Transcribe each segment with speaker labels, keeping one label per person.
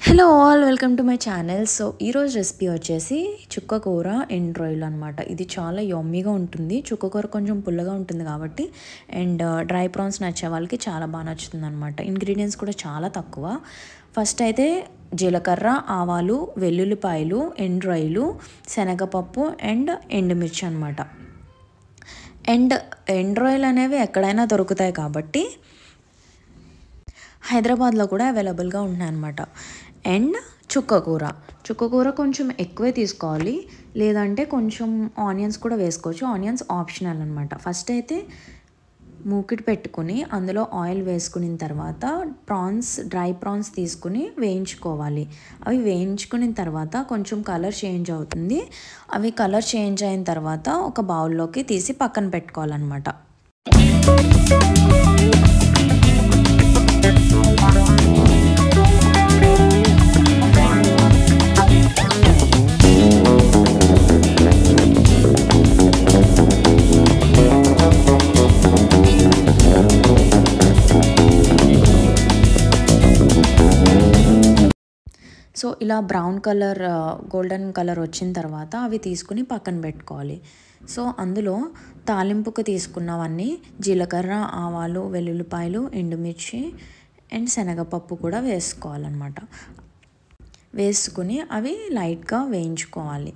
Speaker 1: Hello all, welcome to my channel. So ఈరోజు recipe వచ్చేసి చుక్క కూర ఎండ్ రొయ్యలు అనమాట. ఇది చాలా యమ్మీగా ఉంటుంది. చుక్క కూర కొంచెం పుల్లగా ఉంటుంది కాబట్టి అండ్ డ్రై ప్రాన్స్ నచ్చే వాళ్ళకి చాలా బాగా నచ్చుతుంది అనమాట. ఇంగ్రీడియంట్స్ కూడా చాలా తక్కువ. ఫస్ట్ అయితే జీలకర్ర, ఆవాలు, వెల్లుల్లిపాయలు, ఎండ్ రొయ్యలు, శనగపప్పు అండ్ ఎండుమిర్చి అనమాట. ఎండ్ రొయ్యలు అనేవి ఎక్కడైనా దొరుకుతాయి కాబట్టి హైదరాబాద్లో కూడా అవైలబుల్గా ఉన్నాయి అన్నమాట. అండ్ చుక్క కూర కొంచెం ఎక్కువే తీసుకోవాలి, లేదంటే కొంచెం ఆనియన్స్ కూడా వేసుకోవచ్చు. ఆనియన్స్ ఆప్షనల్ అనమాట. ఫస్ట్ అయితే మూకిడి పెట్టుకుని అందులో ఆయిల్ వేసుకున్న తర్వాత డ్రై ప్రాన్స్ తీసుకుని వేయించుకోవాలి. అవి వేయించుకున్న తర్వాత కొంచెం కలర్ చేంజ్ అవుతుంది. అవి కలర్ చేంజ్ అయిన తర్వాత ఒక బౌల్లోకి తీసి పక్కన పెట్టుకోవాలన్నమాట. సో ఇలా బ్రౌన్ కలర్, గోల్డెన్ కలర్ వచ్చిన తర్వాత అవి తీసుకుని పక్కన పెట్టుకోవాలి. సో అందులో తాలింపుకు తీసుకున్నవన్నీ జీలకర్ర, ఆవాలు, వెల్లుల్లిపాయలు, ఎండుమిర్చి అండ్ శనగపప్పు కూడా వేసుకోవాలన్నమాట. వేసుకుని అవి లైట్గా వేయించుకోవాలి.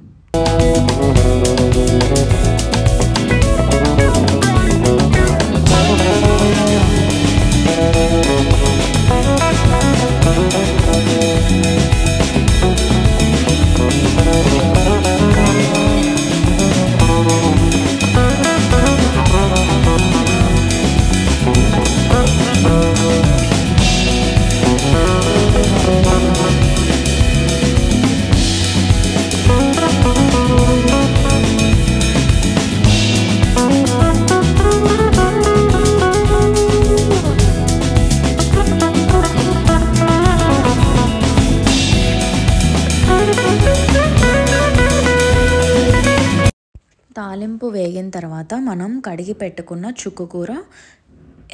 Speaker 1: తాలింపు వేగిన తర్వాత మనం కడిగి పెట్టుకున్న చుక్క కూర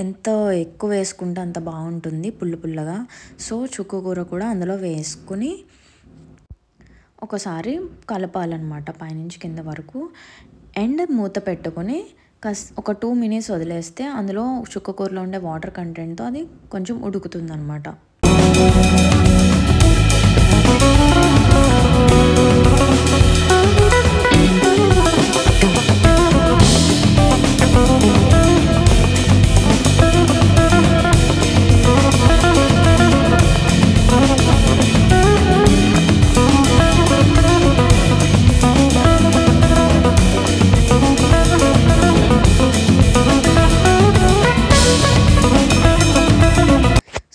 Speaker 1: ఎంత ఎక్కువ వేసుకుంటే అంత బాగుంటుంది, పుల్లగా. సో చుక్క కూర కూడా అందులో వేసుకుని ఒకసారి కలపాలన్నమాట పైనుంచి కింద వరకు. అండ్ మూత పెట్టుకుని ఒక 2 minutes వదిలేస్తే అందులో చుక్క కూరలో ఉండే వాటర్ కంటెంట్తో అది కొంచెం ఉడుకుతుంది అన్నమాట.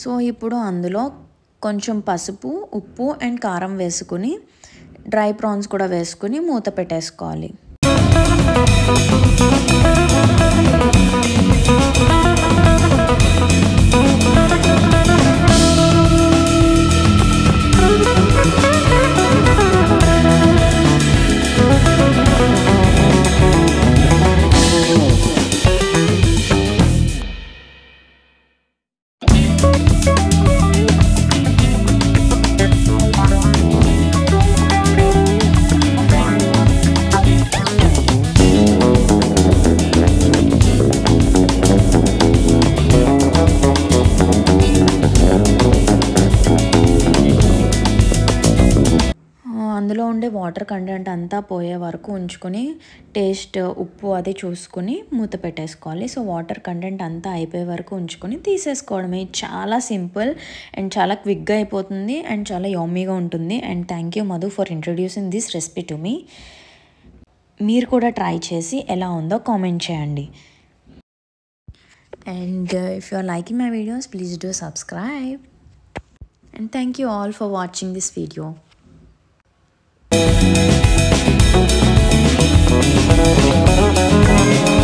Speaker 1: సో ఇప్పుడు అందులో కొంచెం పసుపు, ఉప్పు అండ్ కారం వేసుకుని డ్రై ప్రాన్స్ కూడా వేసుకుని మూత పెట్టేసుకోవాలి. అందులో ఉండే వాటర్ కంటెంట్ అంతా పోయే వరకు ఉంచుకొని టేస్ట్, ఉప్పు అది చూసుకుని మూత పెట్టేసుకోవాలి. సో వాటర్ కంటెంట్ అంతా అయిపోయే వరకు ఉంచుకొని తీసేసుకోవడమే. చాలా సింపుల్ అండ్ చాలా క్విక్గా అయిపోతుంది అండ్ చాలా యమ్మీగా ఉంటుంది. And thank you Madhu for introducing this recipe to me. మీరు కూడా ట్రై చేసి ఎలా ఉందో కామెంట్ చేయండి. And if you are liking my videos, please do subscribe. And thank you all for watching this video. Thank you.